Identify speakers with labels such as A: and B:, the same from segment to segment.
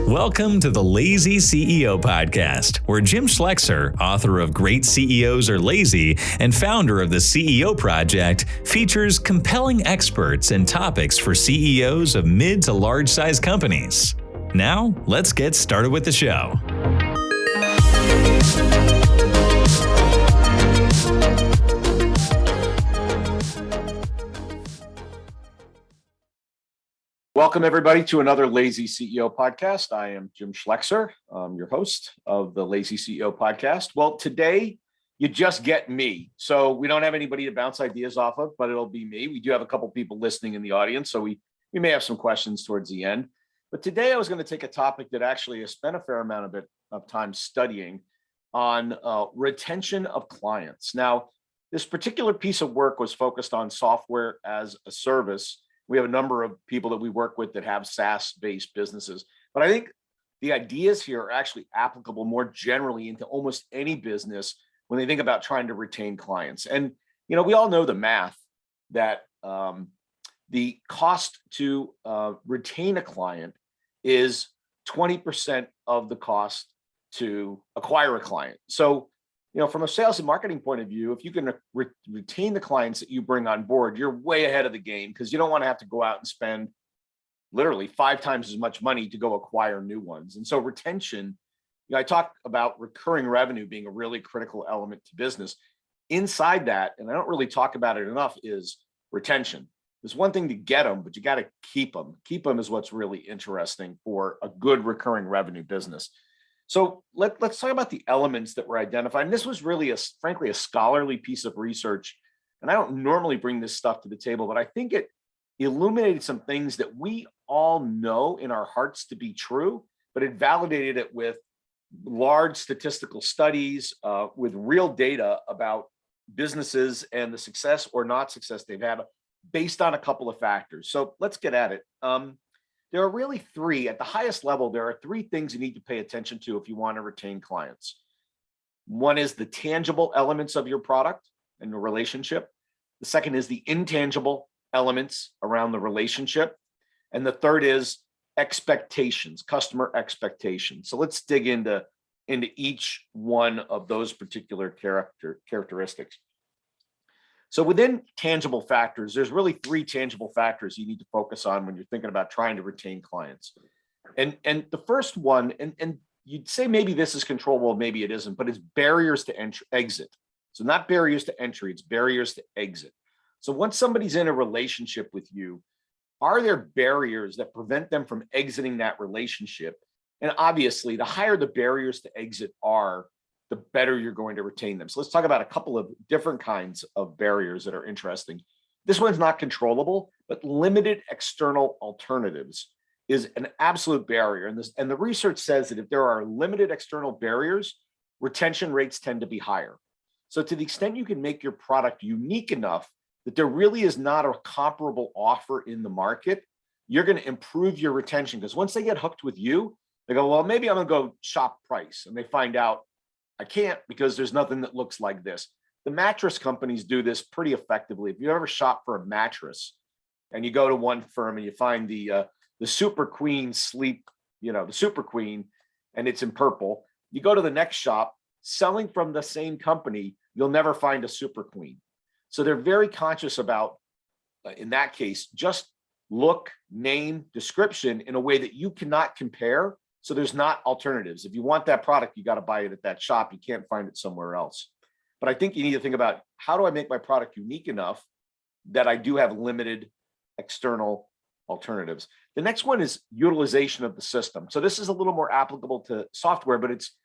A: Welcome to the Lazy CEO Podcast, where Jim Schlexer, author of Great CEOs Are Lazy and founder of the CEO Project, features compelling experts and topics for CEOs of mid to large-size companies. Now, let's get started with the show.
B: Welcome, everybody, to another Lazy CEO Podcast. I am Jim Schlexer, your host of the Lazy CEO Podcast. Well, today, you just get me. So we don't have anybody to bounce ideas off of, but it'll be me. We do have a couple people listening in the audience, so we may have some questions towards the end. But today, I was going to take a topic that actually I spent a fair amount of time studying on retention of clients. Now, this particular piece of work was focused on software as a service. We have a number of people that we work with that have SaaS-based businesses. But I think the ideas here are actually applicable more generally into almost any business when they think about trying to retain clients. And, you know, we all know the math that the cost to retain a client is 20% of the cost to acquire a client. So, you know, from a sales and marketing point of view, if you can retain the clients that you bring on board, you're way ahead of the game because you don't want to have to go out and spend literally 5 times as much money to go acquire new ones. And so retention, you know, I talk about recurring revenue being a really critical element to business. Inside that, and I don't really talk about it enough, is retention. There's one thing to get them, but you got to keep them. Keep them is what's really interesting for a good recurring revenue business. So let's talk about the elements that were identified. And this was really, frankly, a scholarly piece of research. And I don't normally bring this stuff to the table, but I think it illuminated some things that we all know in our hearts to be true, but it validated it with large statistical studies, with real data about businesses and the success or not success they've had based on a couple of factors. So let's get at it. There are really 3, at the highest level, there are 3 things you need to pay attention to if you want to retain clients. One is the tangible elements of your product and the relationship. The second is the intangible elements around the relationship. And the third is expectations, customer expectations. So let's dig into each one of those particular characteristics. So within tangible factors, there's really 3 tangible factors you need to focus on when you're thinking about trying to retain clients. And the first one, and you'd say maybe this is controllable, maybe it isn't, but it's barriers to exit. So not barriers to entry, it's barriers to exit. So once somebody's in a relationship with you, are there barriers that prevent them from exiting that relationship? And obviously, the higher the barriers to exit are, the better you're going to retain them. So let's talk about a couple of different kinds of barriers that are interesting. This one's not controllable, but limited external alternatives is an absolute barrier. And the research says that if there are limited external barriers, retention rates tend to be higher. So to the extent you can make your product unique enough that there really is not a comparable offer in the market, you're going to improve your retention, because once they get hooked with you, they go, well, maybe I'm going to go shop price. And they find out, I can't because there's nothing that looks like this. The mattress companies do this pretty effectively. If you ever shop for a mattress and you go to one firm and you find the Super Queen sleep, you know, the Super Queen, and it's in purple, you go to the next shop selling from the same company, you'll never find a Super Queen. So they're very conscious about, in that case, just look, name, description in a way that you cannot compare. So there's not alternatives. If you want that product, you got to buy it at that shop. You can't find it somewhere else. But I think you need to think about, how do I make my product unique enough that I do have limited external alternatives? The next one is utilization of the system. So this is a little more applicable to software, but it's,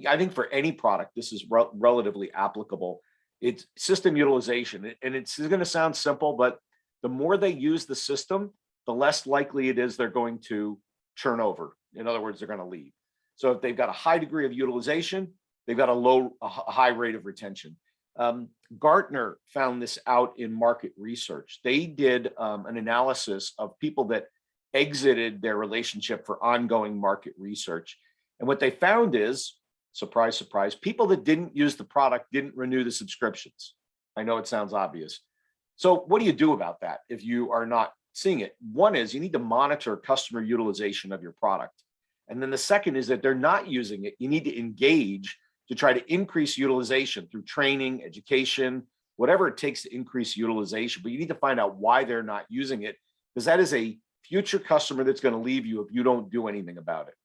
B: I think for any product, this is relatively applicable. It's system utilization. And it's going to sound simple, but the more they use the system, the less likely it is they're going to churn over. In other words, they're going to leave. So if they've got a high degree of utilization, they've got a high rate of retention. Gartner found this out in market research. They did an analysis of people that exited their relationship for ongoing market research. And what they found is, surprise, surprise, people that didn't use the product didn't renew the subscriptions. I know it sounds obvious. So what do you do about that if you are not seeing it. One is you need to monitor customer utilization of your product. And then the second is that they're not using it. You need to engage to try to increase utilization through training, education, whatever it takes to increase utilization. But you need to find out why they're not using it, because that is a future customer that's going to leave you if you don't do anything about it.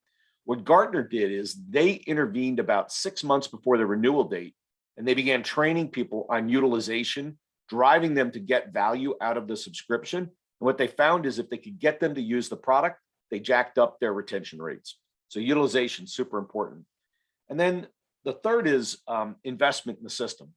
B: What Gartner did is they intervened about 6 months before the renewal date, and they began training people on utilization, driving them to get value out of the subscription. And what they found is if they could get them to use the product, they jacked up their retention rates. So utilization, super important. And then the third is investment in the system.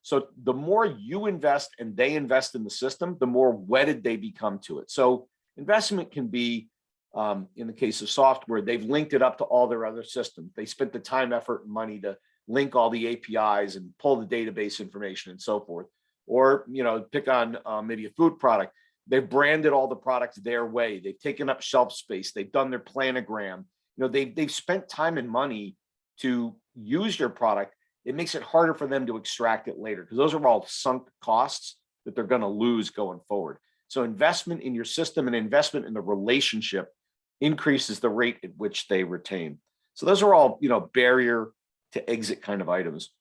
B: So the more you invest and they invest in the system, the more wedded they become to it. So investment can be, in the case of software, they've linked it up to all their other systems. They spent the time, effort, and money to link all the APIs and pull the database information and so forth. Or, pick on maybe a food product. They've branded all the products their way. They've taken up shelf space. They've done their planogram. They've spent time and money to use your product. It makes it harder for them to extract it later because those are all sunk costs that they're going to lose going forward. So investment in your system and investment in the relationship increases the rate at which they retain. So those are all, barrier to exit kind of items.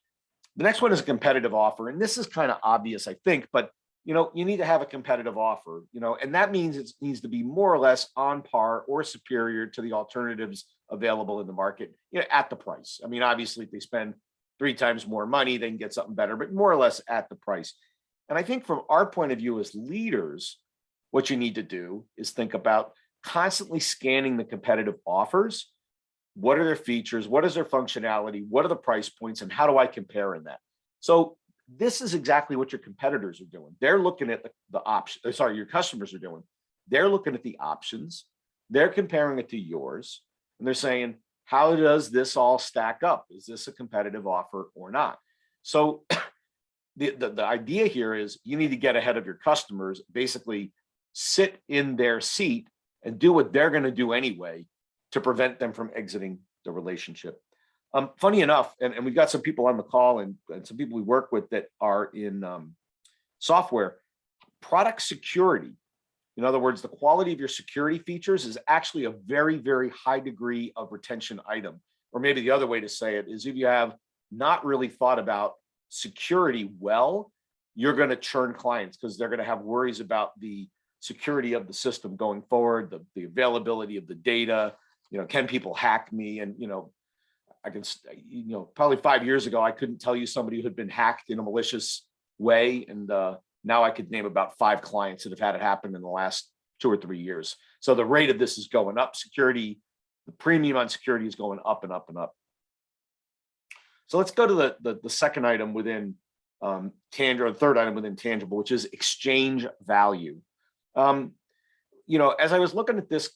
B: The next one is a competitive offer. And this is kind of obvious, I think, but you need to have a competitive offer, and that means it needs to be more or less on par or superior to the alternatives available in the market, at the price. I mean, obviously, if they spend 3 times more money, they can get something better, but more or less at the price. And I think from our point of view as leaders, what you need to do is think about constantly scanning the competitive offers. What are their features? What is their functionality? What are the price points? And how do I compare in that? So this is exactly what your competitors are doing. They're looking at the option. Sorry, your customers are doing. They're looking at the options. They're comparing it to yours. And they're saying, how does this all stack up? Is this a competitive offer or not? So the idea here is you need to get ahead of your customers, basically sit in their seat and do what they're going to do anyway to prevent them from exiting the relationship. Funny enough, and we've got some people on the call and some people we work with that are in software, product security. In other words, the quality of your security features is actually a very, very high degree of retention item. Or maybe the other way to say it is if you have not really thought about security well, you're going to churn clients because they're going to have worries about the security of the system going forward, the availability of the data. Can people hack me? And, I can, probably 5 years ago, I couldn't tell you somebody who had been hacked in a malicious way. And now I could name about 5 clients that have had it happen in the last 2 or 3 years. So the rate of this is going up. Security, the premium on security is going up and up and up. So let's go to the second item within tangible, or the third item within tangible, which is exchange value. As I was looking at this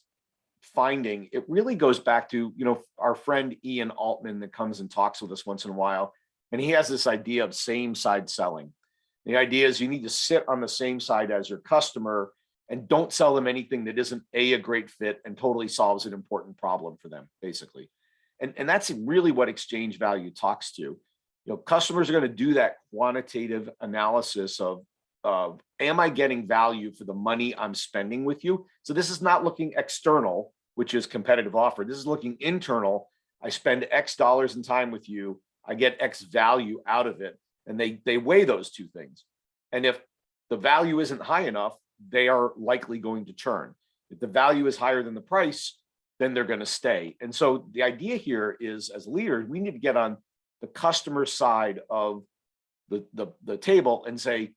B: finding, it really goes back to, our friend Ian Altman that comes and talks with us once in a while. And he has this idea of same side selling. The idea is you need to sit on the same side as your customer and don't sell them anything that isn't a great fit and totally solves an important problem for them, basically. And that's really what exchange value talks to. Customers are going to do that quantitative analysis of am I getting value for the money I'm spending with you? So this is not looking external, which is competitive offer. This is looking internal. I spend X dollars in time with you. I get X value out of it. And they weigh those two things. And if the value isn't high enough, they are likely going to churn. If the value is higher than the price, then they're going to stay. And so the idea here is, as leaders, we need to get on the customer side of the table and say,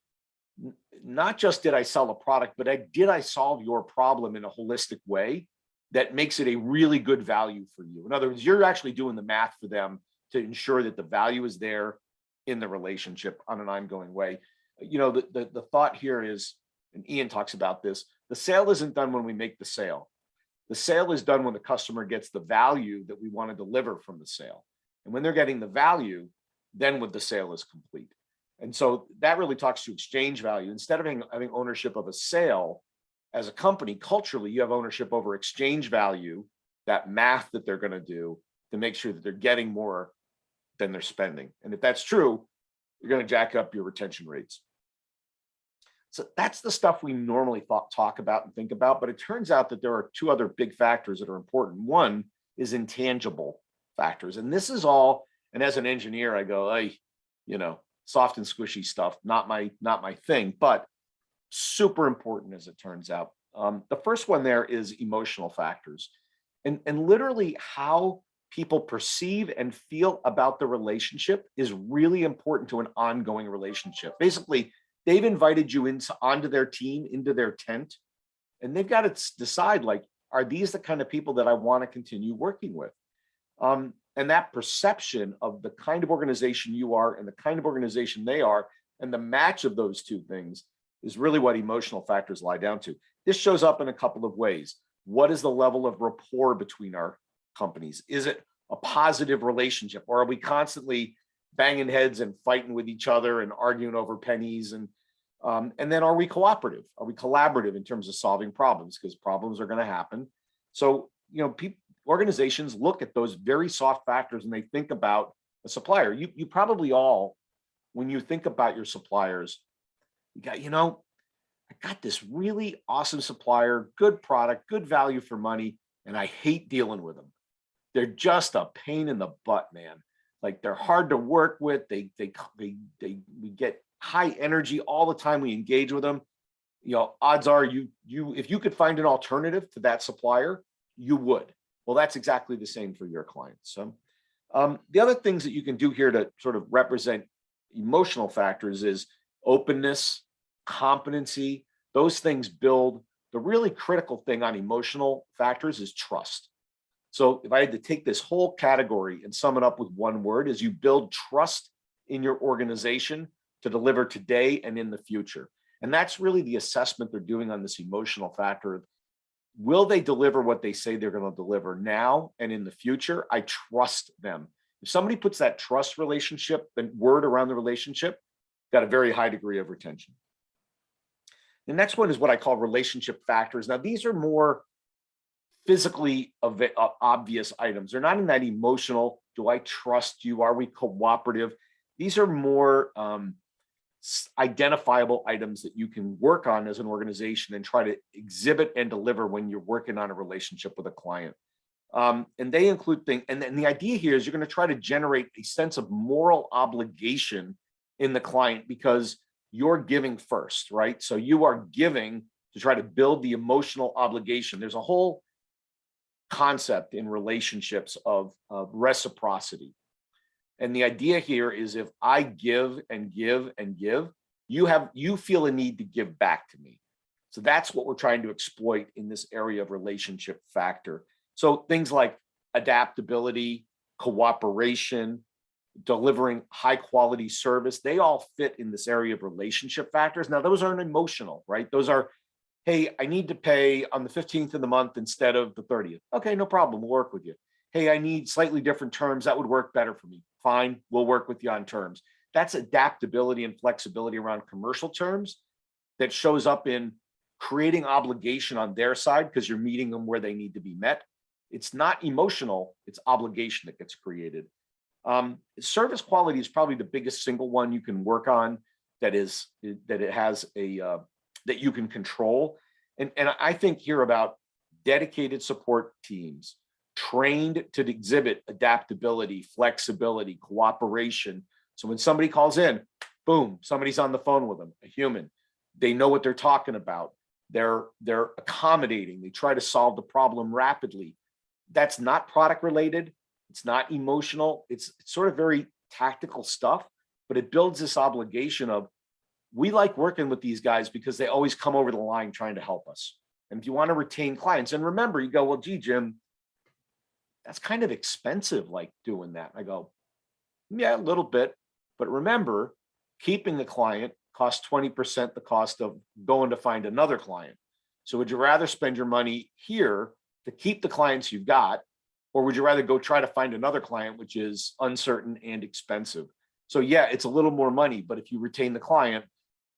B: not just did I sell a product, but did I solve your problem in a holistic way that makes it a really good value for you? In other words, you're actually doing the math for them to ensure that the value is there in the relationship on an ongoing way. The thought here is, and Ian talks about this, the sale isn't done when we make the sale. The sale is done when the customer gets the value that we want to deliver from the sale. And when they're getting the value, then when the sale is complete. And so that really talks to exchange value. Instead of having ownership of a sale as a company, culturally, you have ownership over exchange value, that math that they're going to do to make sure that they're getting more than they're spending. And if that's true, you're going to jack up your retention rates. So that's the stuff we normally talk about and think about, but it turns out that there are two other big factors that are important. One is intangible factors. And this is all, and as an engineer, I go, hey, soft and squishy stuff, not my thing, but super important as it turns out. The first one there is emotional factors, and literally how people perceive and feel about the relationship is really important to an ongoing relationship. Basically, they've invited you onto their team, into their tent, and they've got to decide, like, are these the kind of people that I want to continue working with? And that perception of the kind of organization you are and the kind of organization they are, and the match of those two things is really what emotional factors lie down to. This shows up in a couple of ways. What is the level of rapport between our companies? Is it a positive relationship, or are we constantly banging heads and fighting with each other and arguing over pennies? And then are we cooperative? Are we collaborative in terms of solving problems? Because problems are going to happen. So, organizations look at those very soft factors and they think about a supplier. You probably all, when you think about your suppliers, I got this really awesome supplier, good product, good value for money, and I hate dealing with them. They're just a pain in the butt, man. Like, they're hard to work with. We get high energy all the time we engage with them. Odds are if you could find an alternative to that supplier, you would. Well, that's exactly the same for your clients. So the other things that you can do here to sort of represent emotional factors is openness, competency. Those things build. The really critical thing on emotional factors is trust. So if I had to take this whole category and sum it up with one word, is you build trust in your organization to deliver today and in the future. And that's really the assessment they're doing on this emotional factor. Will they deliver what they say they're going to deliver now and in the future? I trust them. If somebody puts that trust relationship, the word around the relationship, got a very high degree of retention. The next one is what I call relationship factors. Now, these are more physically obvious items. They're not in that emotional, do I trust you? Are we cooperative? These are more identifiable items that you can work on as an organization and try to exhibit and deliver when you're working on a relationship with a client. And they include things, and the idea here is you're going to try to generate a sense of moral obligation in the client because you're giving first, right? So you are giving to try to build the emotional obligation. There's a whole concept in relationships of reciprocity. And the idea here is if I give and give and give, you feel a need to give back to me. So that's what we're trying to exploit in this area of relationship factor. So things like adaptability, cooperation, delivering high quality service, they all fit in this area of relationship factors. Now, those aren't emotional, right? Those are, hey, I need to pay on the 15th of the month instead of the 30th. Okay, no problem. We'll work with you. Hey, I need slightly different terms. That would work better for me. Fine, we'll work with you on terms. That's adaptability and flexibility around commercial terms that shows up in creating obligation on their side because you're meeting them where they need to be met. It's not emotional, it's obligation that gets created. Service quality is probably the biggest single one you can work on that you can control. And I think here about dedicated support teams, trained to exhibit adaptability, flexibility, cooperation. So when somebody calls in, boom, somebody's on the phone with them, a human. They know what they're talking about. They're accommodating. They try to solve the problem rapidly. That's not product related. It's not emotional. It's sort of very tactical stuff, but it builds this obligation of, we like working with these guys because they always come over the line trying to help us. And if you want to retain clients, and remember, you go, well, gee, Jim, that's kind of expensive, like doing that. I go, yeah, a little bit. But remember, keeping the client costs 20% the cost of going to find another client. So would you rather spend your money here to keep the clients you've got, or would you rather go try to find another client, which is uncertain and expensive? So yeah, it's a little more money, but if you retain the client,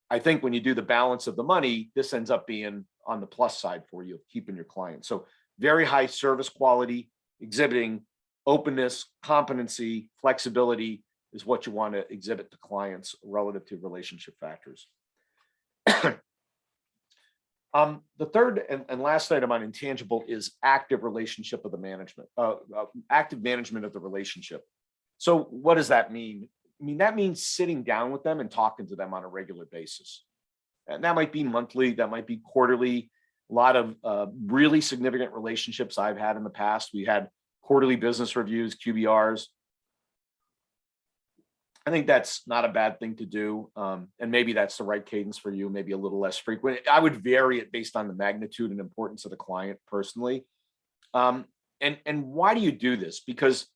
B: I think when you do the balance of the money, this ends up being on the plus side for you, keeping your client. So very high service quality, exhibiting openness, competency, flexibility is what you want to exhibit to clients relative to relationship factors. The third and last item on intangible is active relationship of the management, active management of the relationship. So what does that mean? I mean, that means sitting down with them and talking to them on a regular basis. And that might be monthly, that might be quarterly. A lot of really significant relationships I've had in the past. We had quarterly business reviews, QBRs. I think that's not a bad thing to do. And maybe that's the right cadence for you, maybe a little less frequent. I would vary it based on the magnitude and importance of the client personally. And why do you do this? Because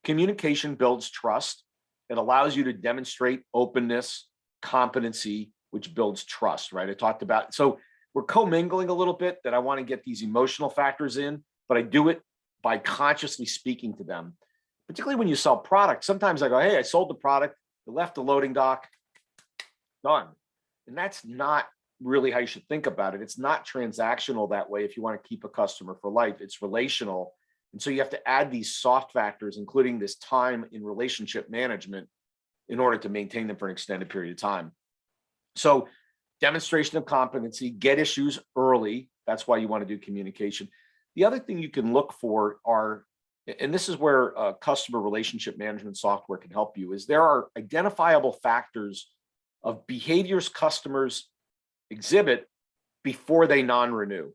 B: communication builds trust. It allows you to demonstrate openness, competency, which builds trust, right? I talked about, so we're commingling a little bit that I want to get these emotional factors in, but I do it by consciously speaking to them. Particularly when you sell products, sometimes I go, hey, I sold the product, you left the loading dock, done. And that's not really how you should think about it. It's not transactional that way if you want to keep a customer for life. It's relational. And so you have to add these soft factors, including this time in relationship management, in order to maintain them for an extended period of time. So demonstration of competency, get issues early. That's why you want to do communication. The other thing you can look for are, and this is where customer relationship management software can help you, is there are identifiable factors of behaviors customers exhibit before they non-renew.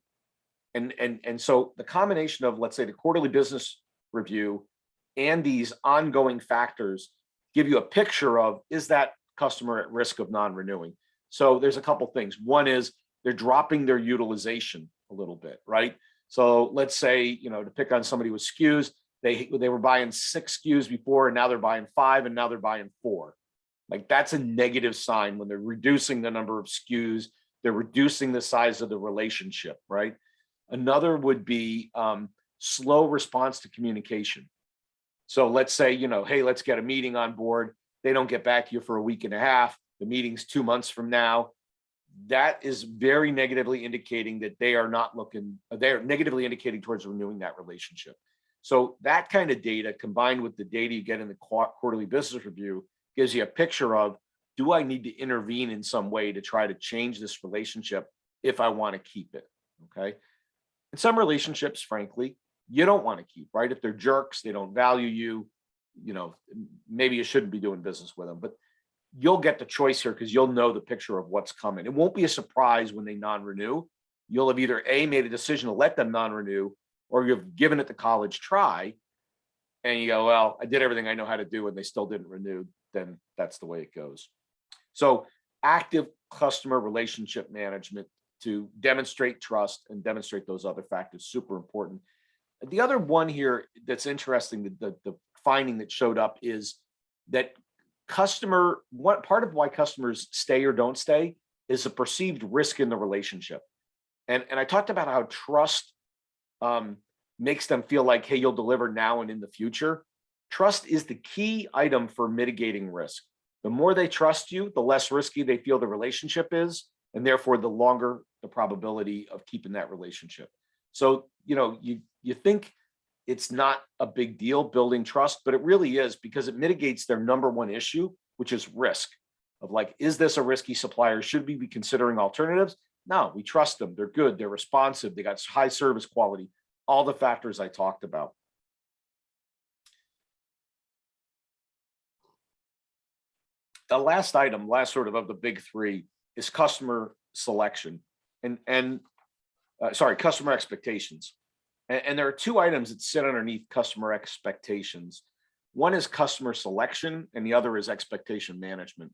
B: And so the combination of, let's say, the quarterly business review and these ongoing factors give you a picture of, is that customer at risk of non-renewing? So there's a couple things. One is they're dropping their utilization a little bit, right? So let's say, to pick on somebody with SKUs, they were buying 6 SKUs before, and now they're buying 5, and now they're buying 4. Like, that's a negative sign when they're reducing the number of SKUs, they're reducing the size of the relationship, right? Another would be slow response to communication. So let's say, hey, let's get a meeting on board. They don't get back to you for a week and a half. The meeting's 2 months from now. That is very negatively indicating that they're negatively indicating towards renewing that relationship. So that kind of data, combined with the data you get in the quarterly business review, gives you a picture of, do I need to intervene in some way to try to change this relationship if I want to keep it? Okay. And some relationships, frankly, you don't want to keep, right? If they're jerks, they don't value you, maybe you shouldn't be doing business with them, but you'll get the choice here because you'll know the picture of what's coming. It won't be a surprise when they non-renew. You'll have either made a decision to let them non-renew, or you've given it the college try and you go, well, I did everything I know how to do and they still didn't renew. Then that's the way it goes. So active customer relationship management to demonstrate trust and demonstrate those other factors, super important. The other one here that's interesting, the finding that showed up, is that what part of why customers stay or don't stay is a perceived risk in the relationship. And I talked about how trust makes them feel like, hey, you'll deliver now and in the future. Trust is the key item for mitigating risk. The more they trust you, the less risky they feel the relationship is, and therefore the longer the probability of keeping that relationship. So, you think it's not a big deal building trust, but it really is, because it mitigates their number one issue, which is risk of, like, is this a risky supplier? Should we be considering alternatives? No, we trust them. They're good. They're responsive. They got high service quality, all the factors I talked about. The last item, last sort of the big three, is customer selection and customer expectations. And there are 2 items that sit underneath customer expectations. One is customer selection, and the other is expectation management.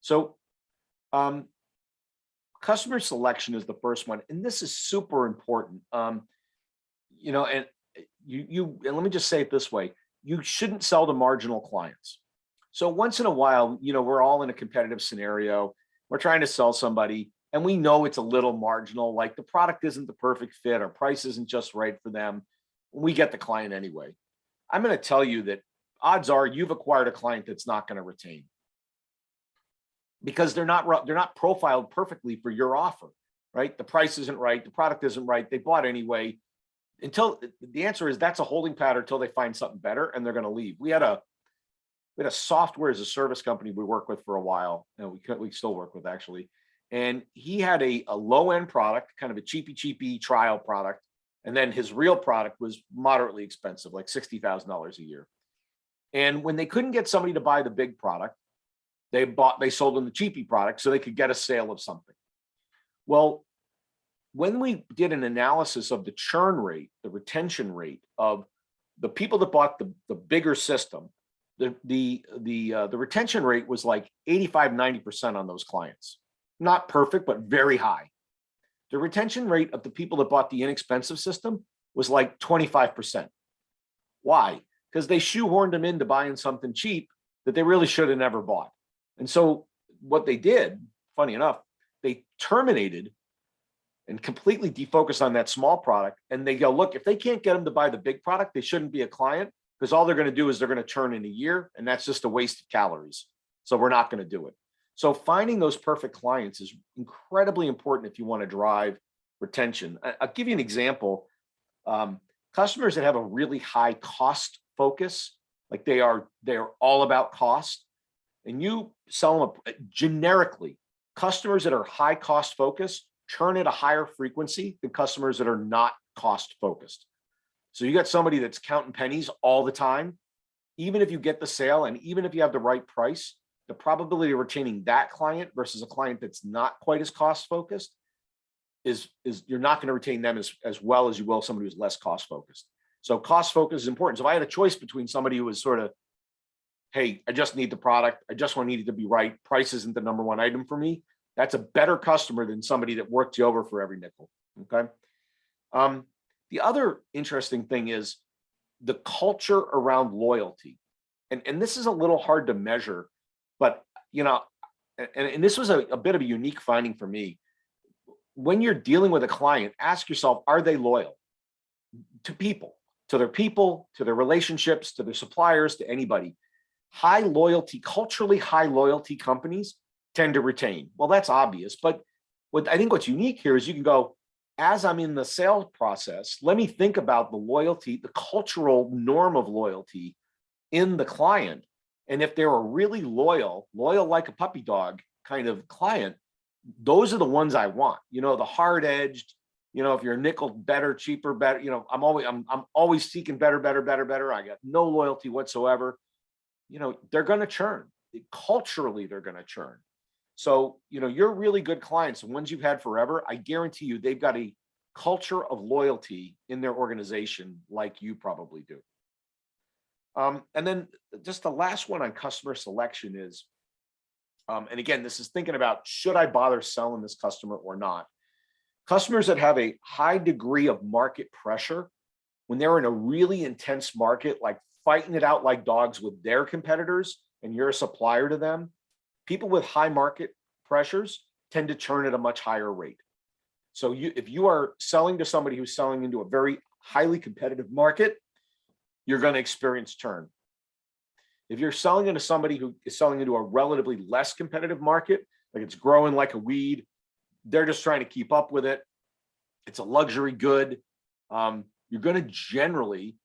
B: So customer selection is the first one, and this is super important. And let me just say it this way: you shouldn't sell to marginal clients. So once in a while, we're all in a competitive scenario. We're trying to sell somebody, and we know it's a little marginal, like the product isn't the perfect fit, or price isn't just right for them. We get the client anyway. I'm going to tell you that odds are you've acquired a client that's not going to retain, because they're not profiled perfectly for your offer, right? The price isn't right, the product isn't right, they bought anyway. Until the answer is that's a holding pattern until they find something better, and they're going to leave. We had a software as a service company we worked with for a while, and we still work with, actually. And he had a low-end product, kind of a cheapy trial product. And then his real product was moderately expensive, like $60,000 a year. And when they couldn't get somebody to buy the big product, they sold them the cheapy product so they could get a sale of something. Well, when we did an analysis of the churn rate, the retention rate of the people that bought the bigger system, the retention rate was like 85-90% on those clients. Not perfect, but very high. The retention rate of the people that bought the inexpensive system was like 25%. Why? Because they shoehorned them into buying something cheap that they really should have never bought. And so what they did, funny enough, they terminated and completely defocused on that small product. And they go, look, if they can't get them to buy the big product, they shouldn't be a client, because all they're going to do is they're going to churn in a year, and that's just a waste of calories. So we're not going to do it. So finding those perfect clients is incredibly important if you want to drive retention. I'll give you an example. Customers that have a really high cost focus, like they are all about cost, and you sell them generically, customers that are high cost focused churn at a higher frequency than customers that are not cost focused. So you got somebody that's counting pennies all the time. Even if you get the sale and even if you have the right price, the probability of retaining that client versus a client that's not quite as cost focused is you're not going to retain them as well as you will somebody who's less cost focused. So cost focus is important. So if I had a choice between somebody who was sort of, hey, I just need the product, I just want it to be right, price isn't the number one item for me, that's a better customer than somebody that worked you over for every nickel. Okay. The other interesting thing is the culture around loyalty. And this is a little hard to measure, but and this was a bit of a unique finding for me. When you're dealing with a client, ask yourself, are they loyal to people, to their relationships, to their suppliers, to anybody? High loyalty, culturally high loyalty companies tend to retain. Well, that's obvious, but I think what's unique here is you can go, as I'm in the sales process, let me think about the loyalty, the cultural norm of loyalty in the client. And if they're a really loyal like a puppy dog kind of client, those are the ones I want. The hard edged, if you're a nickel better, cheaper, better, I'm always seeking better. I got no loyalty whatsoever. They're going to churn. Culturally, they're going to churn. So, you're really good clients, the ones you've had forever, I guarantee you they've got a culture of loyalty in their organization like you probably do. And then just the last one on customer selection is, and again, this is thinking about, should I bother selling this customer or not? Customers that have a high degree of market pressure, when they're in a really intense market, like fighting it out like dogs with their competitors, and you're a supplier to them, people with high market pressures tend to churn at a much higher rate. So if you are selling to somebody who's selling into a very highly competitive market, you're going to experience churn. If you're selling into somebody who is selling into a relatively less competitive market, like it's growing like a weed, they're just trying to keep up with it, it's a luxury good, you're going to generally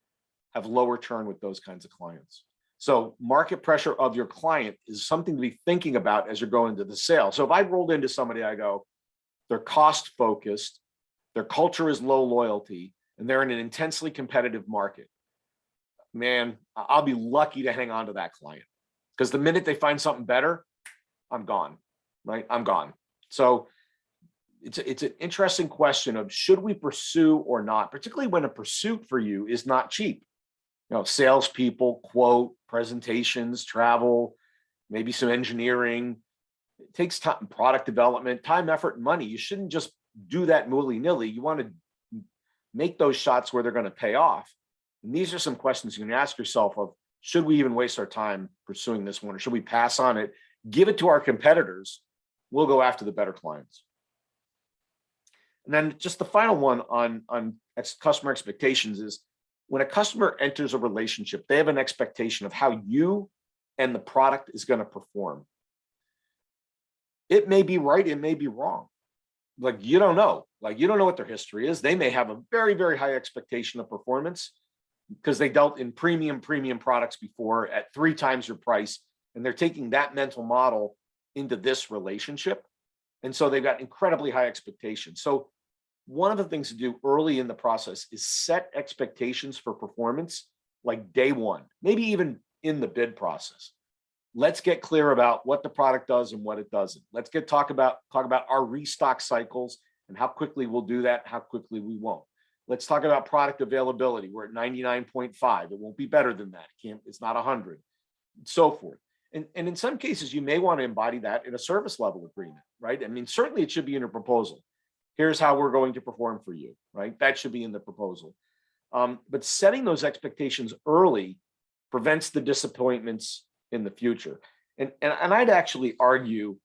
B: have lower churn with those kinds of clients. So market pressure of your client is something to be thinking about as you're going into the sale. So if I rolled into somebody, I go, they're cost focused, their culture is low loyalty, and they're in an intensely competitive market. Man, I'll be lucky to hang on to that client, because the minute they find something better, I'm gone, right? I'm gone. So it's an interesting question of, should we pursue or not, particularly when a pursuit for you is not cheap. Salespeople, quote, presentations, travel, maybe some engineering. It takes time, product development, time, effort, and money. You shouldn't just do that willy-nilly. You want to make those shots where they're going to pay off. And these are some questions you can ask yourself of, should we even waste our time pursuing this one, or should we pass on it, give it to our competitors? We'll go after the better clients. And then just the final one on customer expectations is, when a customer enters a relationship, they have an expectation of how you and the product is going to perform. It may be right, it may be wrong. Like, you don't know. Like, you don't know what their history is. They may have a very, very high expectation of performance because they dealt in premium products before at 3 times your price, and they're taking that mental model into this relationship. And so they've got incredibly high expectations. So one of the things to do early in the process is set expectations for performance like day one, maybe even in the bid process. Let's get clear about what the product does and what it doesn't. Let's talk about our restock cycles and how quickly we'll do that, how quickly we won't. Let's talk about product availability. We're at 99.5. It won't be better than that. It's not 100, and so forth. And in some cases, you may want to embody that in a service level agreement, right? I mean, certainly it should be in a proposal. Here's how we're going to perform for you, right? That should be in the proposal. But setting those expectations early prevents the disappointments in the future. And I'd actually argue,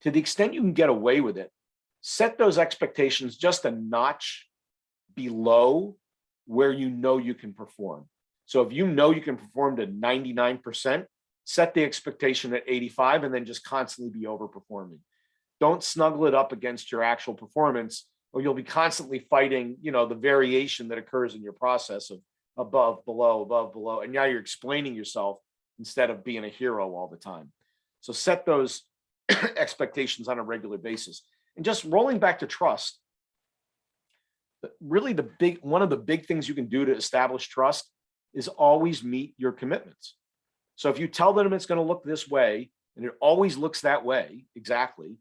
B: to the extent you can get away with it, set those expectations just a notch below where you know you can perform. So if you know you can perform to 99%, set the expectation at 85 and then just constantly be overperforming. Don't snuggle it up against your actual performance, or you'll be constantly fighting, the variation that occurs in your process of above, below. And now you're explaining yourself instead of being a hero all the time. So set those expectations on a regular basis. And just rolling back to trust, really one of the big things you can do to establish trust is always meet your commitments. So if you tell them it's going to look this way, and it always looks that way, exactly,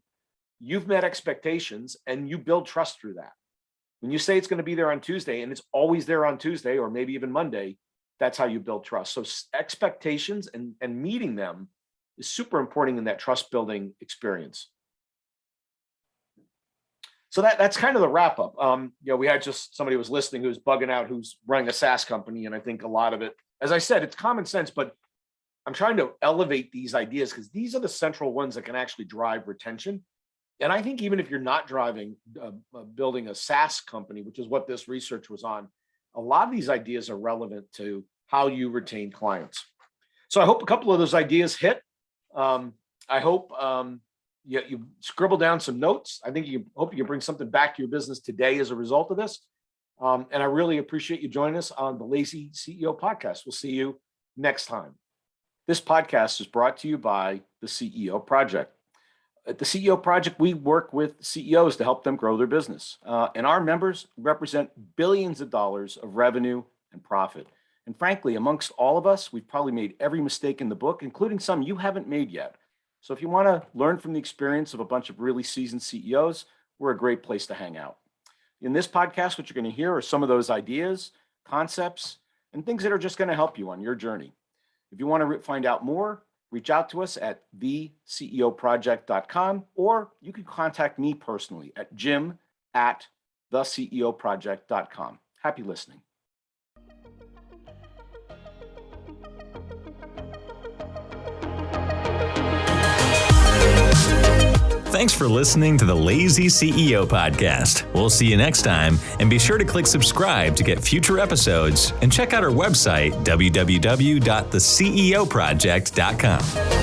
B: you've met expectations and you build trust through that. When you say it's going to be there on Tuesday and it's always there on Tuesday or maybe even Monday, that's how you build trust. So expectations and meeting them is super important in that trust building experience. So that's kind of the wrap up. We had just somebody who was listening who's bugging out, who's running a SaaS company. And I think a lot of it, as I said, it's common sense, but I'm trying to elevate these ideas because these are the central ones that can actually drive retention. And I think even if you're not building a SaaS company, which is what this research was on, a lot of these ideas are relevant to how you retain clients. So I hope a couple of those ideas hit. I hope you scribble down some notes. I think hope you can bring something back to your business today as a result of this. And I really appreciate you joining us on the Lazy CEO podcast. We'll see you next time. This podcast is brought to you by the CEO Project. At the CEO Project, we work with CEOs to help them grow their business. And our members represent billions of dollars of revenue and profit. And frankly, amongst all of us, we've probably made every mistake in the book, including some you haven't made yet. So if you want to learn from the experience of a bunch of really seasoned CEOs, we're a great place to hang out. In this podcast, what you're going to hear are some of those ideas, concepts, and things that are just going to help you on your journey. If you want to find out more, reach out to us at theceoproject.com, or you can contact me personally at jim@theceoproject.com. Happy listening.
A: Thanks for listening to the Lazy CEO podcast. We'll see you next time, and be sure to click subscribe to get future episodes, and check out our website, www.theceoproject.com.